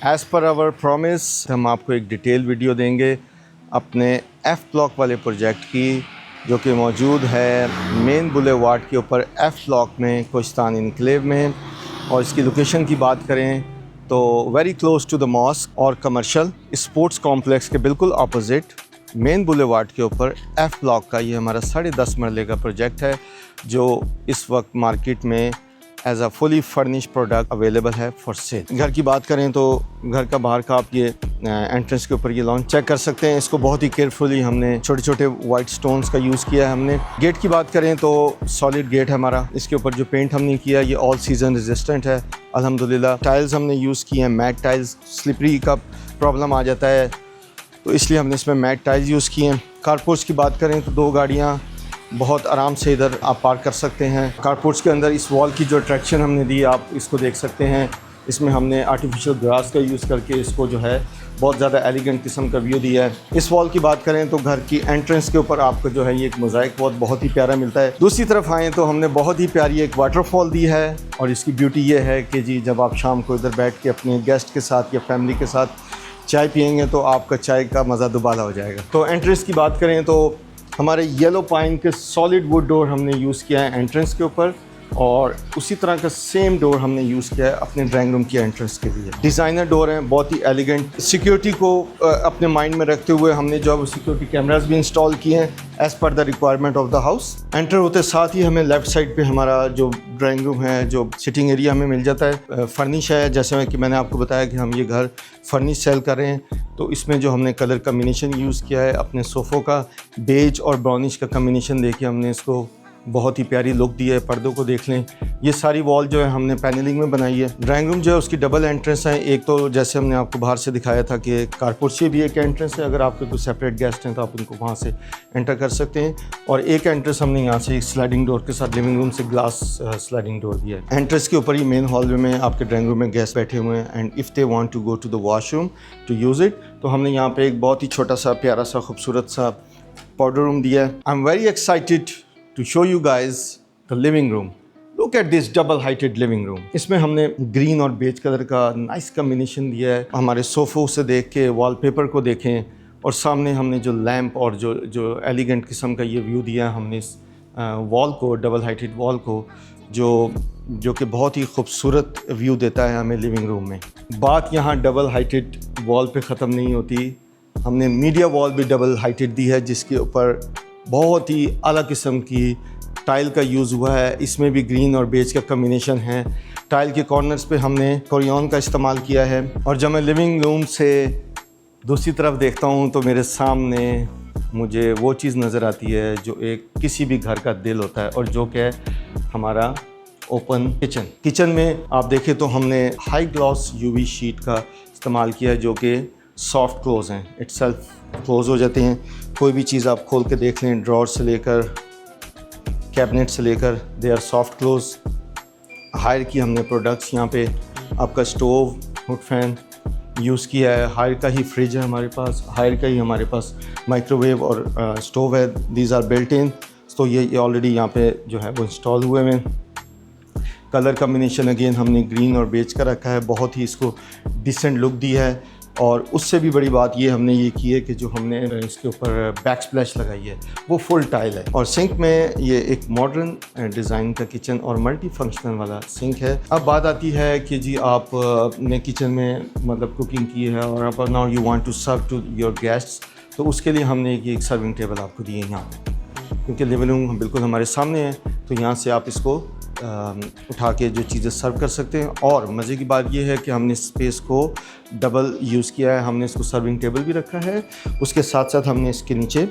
As per hour promise हम आपको एक डिटेल वीडियो देंगे अपने एफ़ ब्लॉक वाले प्रोजेक्ट की, जो कि मौजूद है मेन बुलेवार्ड के ऊपर एफ़ ब्लॉक में, कोहिस्तान इनक्लेव में। और इसकी लोकेशन की बात करें तो very close to the mosque और कमर्शियल स्पोर्ट्स कॉम्प्लेक्स के बिल्कुल अपोजिट मेन बुलेवार्ड के ऊपर एफ़ ब्लॉक का ये हमारा 10.5 मरले का प्रोजेक्ट है, जो इस वक्त मार्केट में as a fully furnish product available है फॉर सेल। घर की बात करें तो घर का बाहर का आप ये एंट्रेंस के ऊपर ये लॉन्च चेक कर सकते हैं। इसको बहुत ही केयरफुली हमने छोटे छोटे वाइट स्टोन्स का यूज़ किया है हमने। गेट की बात करें तो सॉलिड गेट है हमारा। इसके ऊपर जो पेंट हमने किया ये ऑल सीजन रेजिस्टेंट है अल्हम्दुलिल्लाह। टाइल्स हमने यूज़ किए हैं मैट टाइल्स, स्लिपरी का प्रॉब्लम आ जाता है तो इसलिए हमने इसमें मैट टाइल्स यूज़ किए हैं। कारपोर्ट्स की बात करें तो 2 गाड़ियाँ बहुत आराम से इधर आप पार्क कर सकते हैं। कारपोर्ट्स के अंदर इस वॉल की जो अट्रैक्शन हमने दी आप इसको देख सकते हैं। इसमें हमने आर्टिफिशियल ग्रास का यूज़ करके इसको जो है बहुत ज़्यादा एलिगेंट किस्म का व्यू दिया है। इस वॉल की बात करें तो घर की एंट्रेंस के ऊपर आपको जो है ये एक मोज़ाइक बहुत ही प्यारा मिलता है। दूसरी तरफ आएँ तो हमने बहुत ही प्यारी एक वाटरफॉल दी है और इसकी ब्यूटी ये है कि जी जब आप शाम को इधर बैठ के अपने गेस्ट के साथ या फैमिली के साथ चाय पियेंगे तो आपका चाय का मज़ा दुबाला हो जाएगा। तो एंट्रेंस की बात करें तो हमारे येलो पाइन के सॉलिड वुड डोर हमने यूज़ किया है एंट्रेंस के ऊपर, और उसी तरह का सेम डोर हमने यूज़ किया है अपने ड्राइंग रूम की एंट्रेंस के लिए। डिज़ाइनर डोर हैं, बहुत ही एलिगेंट। सिक्योरिटी को अपने माइंड में रखते हुए हमने जो है सिक्योरिटी कैमरास भी इंस्टॉल किए हैं as per the requirement of the house. Enter होते साथ ही हमें लेफ़्ट साइड पे हमारा जो ड्राइंग रूम है, जो सिटिंग एरिया हमें मिल जाता है। फर्निश है, जैसे कि मैंने आपको बताया कि हम ये घर फर्निश सेल कर रहे हैं, तो इसमें जो हमने कलर कम्बिनेशन यूज़ किया है अपने सोफ़ों का बेज और ब्राउनिश का कम्बिनेशन देके हमने इसको बहुत ही प्यारी लुक दी है। पर्दों को देख लें, ये सारी वॉल जो है हमने पैनलिंग में बनाई है। ड्राइंग रूम जो है उसकी डबल एंट्रेंस है। एक तो जैसे हमने आपको बाहर से दिखाया था कि कारपोर्ट से भी एक एंट्रेंस है, अगर आपके कोई सेपरेट गेस्ट हैं तो आप उनको वहाँ से एंटर कर सकते हैं। और एक एंट्रेंस हमने यहाँ से एक स्लाइडिंग डोर के साथ लिविंग रूम से ग्लास स्लाइडिंग डोर दिया है। एंट्रेंस के ऊपर ही मेन हॉल में आपके ड्राइंग रूम में गेस्ट बैठे हुए हैं, and if they want to go to the washroom to use it, तो हमने यहाँ पे एक बहुत ही छोटा सा प्यारा सा खूबसूरत सा पाउडर रूम दिया है। I am very excited to show you guys the living room. Look at this double heighted living room. इसमें हमने ग्रीन और बेज कलर का नाइस कम्बिनेशन दिया है। हमारे सोफ़ों से देख के वॉलपेपर को देखें, और सामने हमने जो लैंप और जो एलिगेंट किस्म का ये व्यू दिया है हमने इस वॉल को, डबल हाइटेड वॉल को, जो कि बहुत ही खूबसूरत व्यू देता है हमें लिविंग रूम में। बात यहाँ डबल हाइटेड वॉल पे ख़त्म नहीं होती, हमने मीडिया वॉल भी डबल हाइटेड दी है जिसके ऊपर बहुत ही अलग किस्म की टाइल का यूज़ हुआ है। इसमें भी ग्रीन और बेज का कम्बिनेशन है। टाइल के कॉर्नर्स पे हमने कोरियन का इस्तेमाल किया है। और जब मैं लिविंग रूम से दूसरी तरफ देखता हूँ तो मेरे सामने मुझे वो चीज़ नज़र आती है जो एक किसी भी घर का दिल होता है, और जो कि है हमारा ओपन किचन। किचन में आप देखें तो हमने हाई ग्लॉस यूवी शीट का इस्तेमाल किया है, जो कि सॉफ्ट क्लोज हैं, इटसेल्फ क्लोज हो जाते हैं। कोई भी चीज़ आप खोल के देख लें, ड्रॉर से लेकर कैबिनेट से लेकर, they are soft close. Haier की हमने प्रोडक्ट्स यहाँ पे आपका स्टोव, हुड फैन यूज़ किया है। हायर का ही फ्रिज है हमारे पास, हायर का ही हमारे पास माइक्रोवेव और स्टोव है। दीज आर बिल्ट इन, तो ये ऑलरेडी यहाँ पे जो है वो इंस्टॉल हुए हैं। कलर कम्बिनेशन अगेन हमने ग्रीन और बेज का रखा है, बहुत ही इसको डिसेंट लुक दी है। और उससे भी बड़ी बात ये हमने ये की है कि जो हमने इसके ऊपर बैक स्प्लैश लगाई है वो फुल टाइल है। और सिंक में ये एक मॉडर्न डिज़ाइन का किचन और मल्टी फंक्शनल वाला सिंक है। अब बात आती है कि जी आप ने किचन में मतलब कुकिंग की है और आप now you want to serve to your guests, तो उसके लिए हमने एक सर्विंग टेबल आपको दी है यहाँ पे, क्योंकि लिविंग रूम बिल्कुल हमारे सामने है, तो यहाँ से आप इसको उठा के जो चीज़ें सर्व कर सकते हैं। और मज़े की बात यह है कि हमने स्पेस को डबल यूज़ किया है। हमने इसको सर्विंग टेबल भी रखा है, उसके साथ साथ हमने इसके नीचे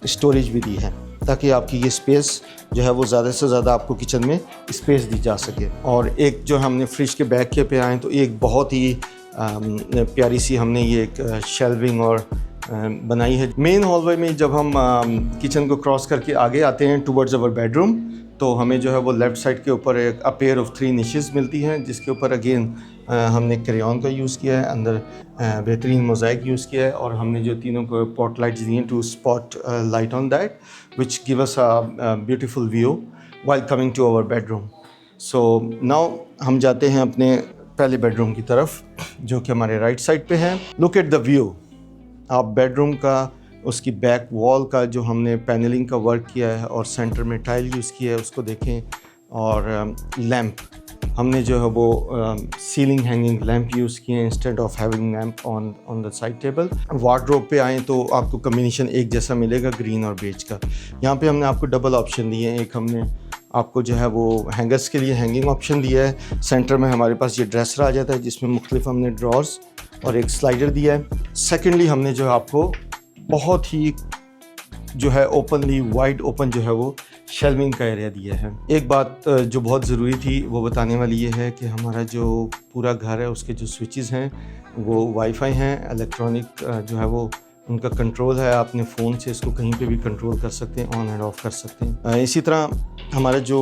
स्टोरेज भी दी है, ताकि आपकी ये स्पेस जो है वो ज़्यादा से ज़्यादा आपको किचन में स्पेस दी जा सके। और एक जो हमने फ्रिज के बैक के पे आए तो एक बहुत ही प्यारी सी हमने ये एक शेल्विंग और बनाई है। मेन हॉलवे में जब हम किचन को क्रॉस करके आगे आते हैं टुवर्ड्स अवर बेडरूम, तो हमें जो है वो लेफ़्ट साइड के ऊपर एक पेयर ऑफ 3 निशेस मिलती हैं, जिसके ऊपर अगेन हमने क्रेयॉन का यूज़ किया है, अंदर बेहतरीन मोज़ाइक यूज़ किया है, और हमने जो तीनों को पॉट लाइट्स दी हैं to spot light on that which give us a beautiful view while coming to our bedroom. So now हम जाते हैं अपने पहले बेडरूम की तरफ, जो कि हमारे राइट साइड पे है। Look at the view. आप बेडरूम का उसकी बैक वॉल का जो हमने पैनलिंग का वर्क किया है और सेंटर में टाइल यूज़ किया है उसको देखें। और लैंप हमने जो है वो सीलिंग हैंगिंग लैंप यूज़ किए हैं instead of having lamp on the side table. Wardrobe पे आएँ तो आपको कम्बिनेशन एक जैसा मिलेगा ग्रीन और बेज का। यहाँ पे हमने आपको डबल ऑप्शन दिए हैं। एक हमने आपको जो है वो हैंगर्स के लिए हैंगिंग ऑप्शन दिया है। सेंटर में हमारे पास ये ड्रेसर आ जाता है जिसमें मुख्तलिफ हमने ड्रॉर्स और एक स्लाइडर दिया है। सेकेंडली हमने जो है आपको बहुत ही जो है ओपनली वाइड ओपन जो है वो शेल्विंग का एरिया दिया है। एक बात जो बहुत ज़रूरी थी वो बताने वाली ये है कि हमारा जो पूरा घर है उसके जो स्विचेस हैं वो वाईफाई हैं। इलेक्ट्रॉनिक जो है वो उनका कंट्रोल है। आपने फ़ोन से इसको कहीं पे भी कंट्रोल कर सकते हैं, ऑन एंड ऑफ कर सकते हैं। इसी तरह हमारा जो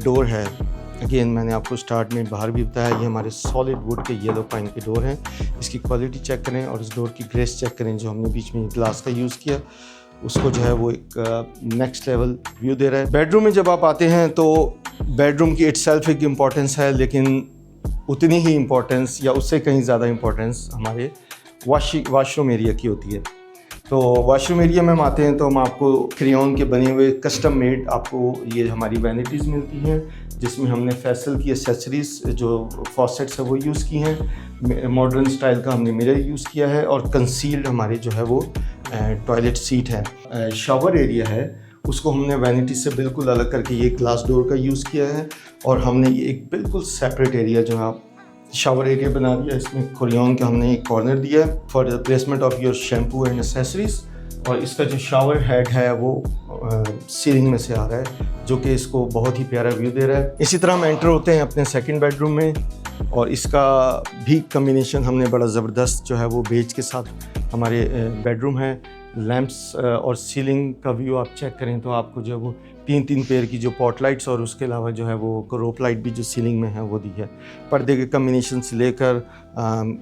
डोर है, अगेन मैंने आपको स्टार्ट में बाहर भी बताया, ये हमारे सॉलिड वुड के येलो पाइन के डोर हैं। इसकी क्वालिटी चेक करें और इस डोर की ग्रेस चेक करें। जो हमने बीच में ग्लास का यूज़ किया उसको जो है वो एक नेक्स्ट लेवल व्यू दे रहा है। बेडरूम में जब आप आते हैं तो बेडरूम की इटसेल्फ एक इम्पॉर्टेंस है, लेकिन उतनी ही इम्पॉर्टेंस या उससे कहीं ज़्यादा इम्पॉर्टेंस हमारे वाशरूम एरिया की होती है। तो वॉशरूम एरिया में हम आते हैं तो हम आपको क्रेयॉन के बने हुए कस्टम मेड आपको ये हमारी वैनिटीज़ मिलती हैं, जिसमें हमने फैसल की एसेसरीज़ जो फॉसेट्स है वो यूज़ की हैं। मॉडर्न स्टाइल का हमने मिरर यूज़ किया है और कंसील्ड हमारे जो है वो टॉयलेट सीट है। शावर एरिया है उसको हमने वैनिटी से बिल्कुल अलग करके ये ग्लास डोर का यूज़ किया है और हमने ये एक बिल्कुल सेपरेट एरिया जो है शावर एरिया बना दिया। इसमें क्रेयॉन का हमने एक कॉर्नर दिया है for the placement of your shampoo and accessories. और इसका जो शावर हेड है वो सीलिंग में से आ रहा है, जो कि इसको बहुत ही प्यारा व्यू दे रहा है। इसी तरह हम एंटर होते हैं अपने सेकंड बेडरूम में और इसका भी कम्बिनेशन हमने बड़ा ज़बरदस्त जो है वो बेज के साथ हमारे बेडरूम है। लैंप्स और सीलिंग का व्यू आप चेक करें तो आपको जो है वो तीन पेयर की जो पॉट लाइट्स और उसके अलावा जो है वो रोप लाइट भी जो सीलिंग में है वो दी है। पर्दे के कम्बिनेशन से लेकर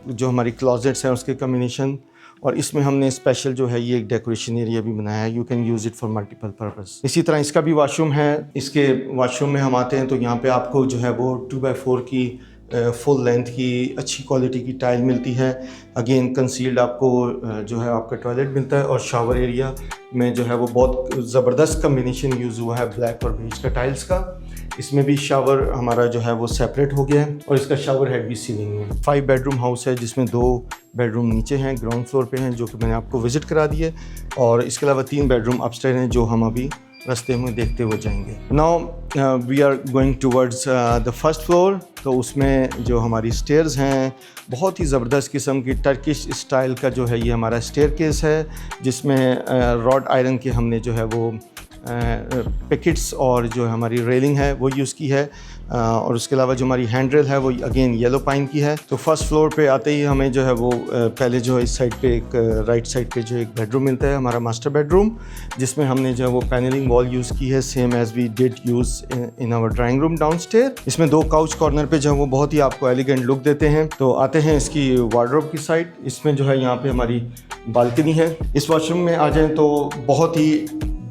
जो हमारी क्लोजेट्स हैं उसके कम्बिनेशन, और इसमें हमने स्पेशल जो है ये एक डेकोरेशन एरिया भी बनाया है। You can use it for multiple purpose. इसी तरह इसका भी वॉशरूम है। इसके वॉशरूम में हम आते हैं तो यहाँ पे आपको जो है वो 2x4 की फुल लेंथ की अच्छी क्वालिटी की टाइल मिलती है। अगेन कंसील्ड आपको जो है आपका टॉयलेट मिलता है और शावर एरिया में जो है वो बहुत ज़बरदस्त कम्बिनेशन यूज़ हुआ है ब्लैक और बेज का टाइल्स का। इसमें भी शावर हमारा जो है वो सेपरेट हो गया है और इसका शावर हेड भी सीलिंग में। 5 बेडरूम हाउस है जिसमें 2 बेडरूम नीचे हैं, ग्राउंड फ्लोर पे हैं, जो कि मैंने आपको विज़िट करा दिए, और इसके अलावा 3 बेडरूम अपस्टेयर हैं जो हम अभी रास्ते में देखते हुए जाएंगे। Now we are going towards the first floor. तो उसमें जो हमारी स्टेयर्स हैं बहुत ही ज़बरदस्त किस्म की टर्किश स्टाइल का जो है ये हमारा स्टेयरकेस है, जिसमें रॉड आयरन के हमने जो है वो पैकेट्स और जो हमारी रेलिंग है वो यूज़ की है, और उसके अलावा जो हमारी हैंड रेल है वो अगेन येलो पाइन की है। तो फर्स्ट फ्लोर पे आते ही हमें जो है वो पहले जो इस साइड पे एक राइट साइड पे जो एक बेडरूम मिलता है हमारा मास्टर बेडरूम, जिसमें हमने जो है वो पैनलिंग वॉल यूज़ की है same as we did use in our drawing room downstair. इसमें 2 काउच कॉर्नर पे जो है वो बहुत ही आपको एलिगेंट लुक देते हैं। तो आते हैं इसकी वार्डरोब की साइड। इसमें जो है यहाँ पे हमारी बालकनी है। इस वॉशरूम में आ जाएँ तो बहुत ही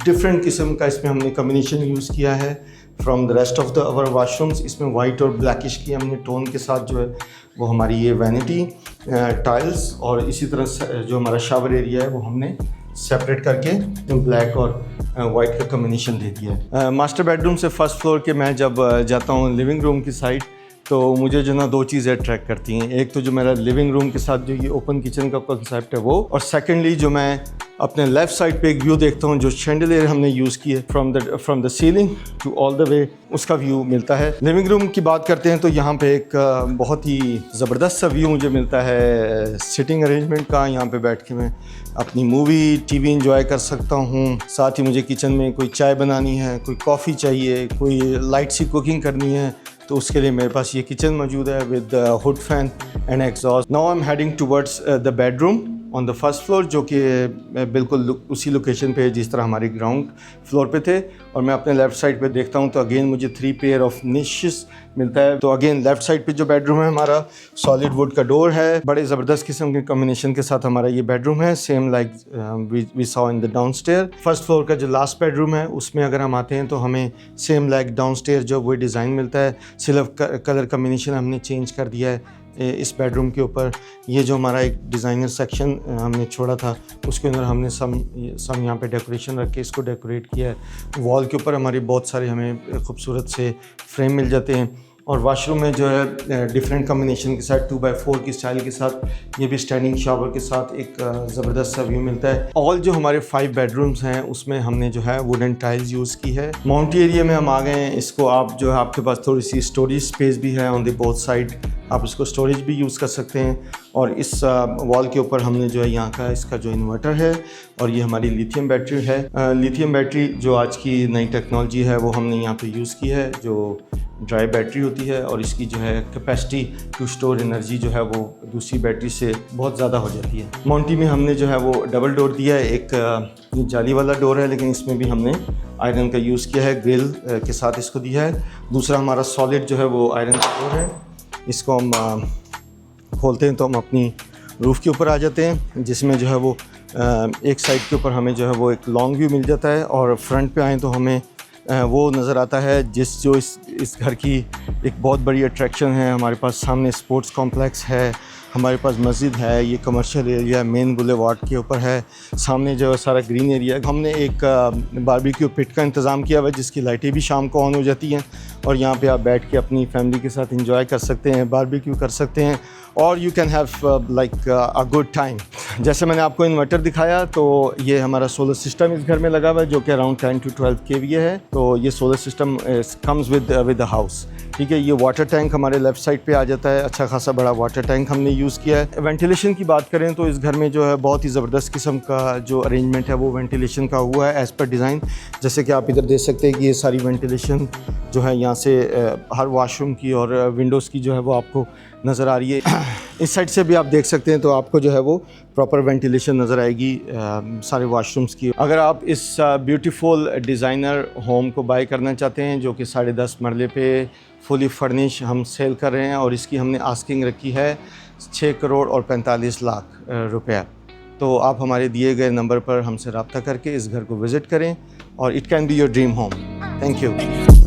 डिफरेंट किस्म का इसमें हमने कम्बिनेशन यूज़ किया है from the rest of the our washrooms. इसमें वाइट और ब्लैकिश की हमने टोन के साथ जो है वो हमारी ये वैनिटी टाइल्स और इसी तरह जो हमारा शावर एरिया है वो हमने सेपरेट करके ब्लैक और वाइट का कम्बिनेशन दे दिया है। मास्टर बेडरूम से फर्स्ट फ्लोर के मैं जब जाता हूँ लिविंग रूम की साइड तो मुझे जो ना 2 चीज़ें अट्रैक्ट करती हैं। एक तो जो मेरा लिविंग रूम के साथ जो ये ओपन किचन का कॉन्सेप्ट है वो, और सेकेंडली जो मैं अपने लेफ़्ट साइड पे एक व्यू देखता हूँ जो शैंडलियर हमने यूज़ किए from the ceiling to all the way, उसका व्यू मिलता है। लिविंग रूम की बात करते हैं तो यहाँ पे एक बहुत ही ज़बरदस्त सा व्यू मुझे मिलता है सिटिंग अरेंजमेंट का। यहाँ पे बैठ के मैं अपनी मूवी टीवी इंजॉय कर सकता हूँ। साथ ही मुझे किचन में कोई चाय बनानी है, कोई कॉफ़ी चाहिए, कोई लाइट सी कुकिंग करनी है, तो उसके लिए मेरे पास ये किचन मौजूद है with hood fan and exhaust. Now I am heading towards the bedroom on the first floor, जो कि बिल्कुल उसी लोकेशन पे है जिस तरह हमारे ग्राउंड फ्लोर पे थे। और मैं अपने लेफ़्ट साइड पे देखता हूँ तो अगेन मुझे 3 पेयर ऑफ निशेस मिलता है। तो अगेन लेफ़्ट साइड पे जो बेडरूम है हमारा सॉलिड वुड का डोर है, बड़े ज़बरदस्त किस्म के कम्बिनेशन के साथ हमारा ये बेडरूम है, same like we saw in the downstair. First floor का जो लास्ट बेडरूम है उसमें अगर हम आते हैं तो हमें सेम लाइक डाउनस्टेयर जो वो डिज़ाइन मिलता है, सिर्फ कलर कम्बिनेशन हमने चेंज कर दिया है। इस बेडरूम के ऊपर ये जो हमारा एक डिज़ाइनर सेक्शन हमने छोड़ा था, उसके अंदर हमने सम यहाँ पे डेकोरेशन रख के इसको डेकोरेट किया है। वॉल के ऊपर हमारे बहुत सारे हमें खूबसूरत से फ्रेम मिल जाते हैं। और वाशरूम में जो है डिफरेंट कम्बिनेशन के साथ 2x4 की स्टाइल के साथ ये भी स्टैंडिंग शावर के साथ एक ज़बरदस्त सा व्यू मिलता है। ऑल जो हमारे 5 बेडरूम्स हैं उसमें हमने जो है वुडन टाइल्स यूज़ की है। माउंटी एरिया में हम आ गए हैं। इसको आप जो है आपके पास थोड़ी सी स्टोरेज स्पेस भी है ऑन द बोथ साइड, आप इसको स्टोरेज भी यूज़ कर सकते हैं। और इस वॉल के ऊपर हमने जो है यहाँ का इसका जो इन्वर्टर है और ये हमारी लिथियम बैटरी है। लिथियम बैटरी जो आज की नई टेक्नोलॉजी है वो हमने यहाँ पे यूज़ की है, जो ड्राई बैटरी होती है और इसकी जो है कैपेसिटी टू स्टोर एनर्जी जो है वो दूसरी बैटरी से बहुत ज़्यादा हो जाती है। माउंटी में हमने जो है वो डबल डोर दिया है, एक जाली वाला डोर है लेकिन इसमें भी हमने आयरन का यूज़ किया है, ग्रिल के साथ इसको दिया है। दूसरा हमारा सॉलिड जो है वो आयरन का डोर है। इसको हम खोलते हैं तो हम अपनी रूफ़ के ऊपर आ जाते हैं, जिसमें जो है वो एक साइड के ऊपर हमें जो है वो एक लॉन्ग व्यू मिल जाता है और फ्रंट पे आएँ तो हमें वो नज़र आता है जो इस घर की एक बहुत बड़ी अट्रैक्शन है। हमारे पास सामने स्पोर्ट्स कॉम्प्लेक्स है, हमारे पास मस्जिद है, ये कमर्शियल एरिया मेन बुलेवार्ड के ऊपर है, सामने जो है सारा ग्रीन एरिया है। हमने एक बारबेक्यू पिट का इंतज़ाम किया हुआ है जिसकी लाइटें भी शाम को ऑन हो जाती हैं और यहाँ पे आप बैठ के अपनी फैमिली के साथ एंजॉय कर सकते हैं, बारबेक्यू कर सकते हैं और you can have like a good time. जैसे मैंने आपको इन्वर्टर दिखाया तो ये हमारा सोलर सिस्टम इस घर में लगा हुआ है जो कि अराउंड 10 to 12 kVA है। तो ये solar system comes with the house, ठीक है। ये वाटर टैंक हमारे लेफ़्ट साइड पे आ जाता है, अच्छा खासा बड़ा वाटर टैंक हमने यूज़ किया है। वेंटिलेशन की बात करें तो इस घर में जो है बहुत ही ज़बरदस्त किस्म का जो अरेंजमेंट है वो वेंटिलेशन का हुआ है एज़ पर डिज़ाइन। जैसे कि आप इधर देख सकते हैं कि ये सारी वेंटिलेशन जो है यहाँ से हर वाशरूम की और विंडोज़ की जो है वो आपको नज़र आ रही है। इस साइड से भी आप देख सकते हैं तो आपको जो है वो प्रॉपर वेंटिलेशन नज़र आएगी सारे वाशरूम्स की। अगर आप इस ब्यूटीफुल डिज़ाइनर होम को बाय करना चाहते हैं जो कि 10.5 मरले पे फुली फर्निश हम सेल कर रहे हैं और इसकी हमने आस्किंग रखी है 6 करोड़ और 45 लाख रुपया, तो आप हमारे दिए गए नंबर पर हमसे रब्ता करके इस घर को विज़िट करें और it can be your dream home. Thank you.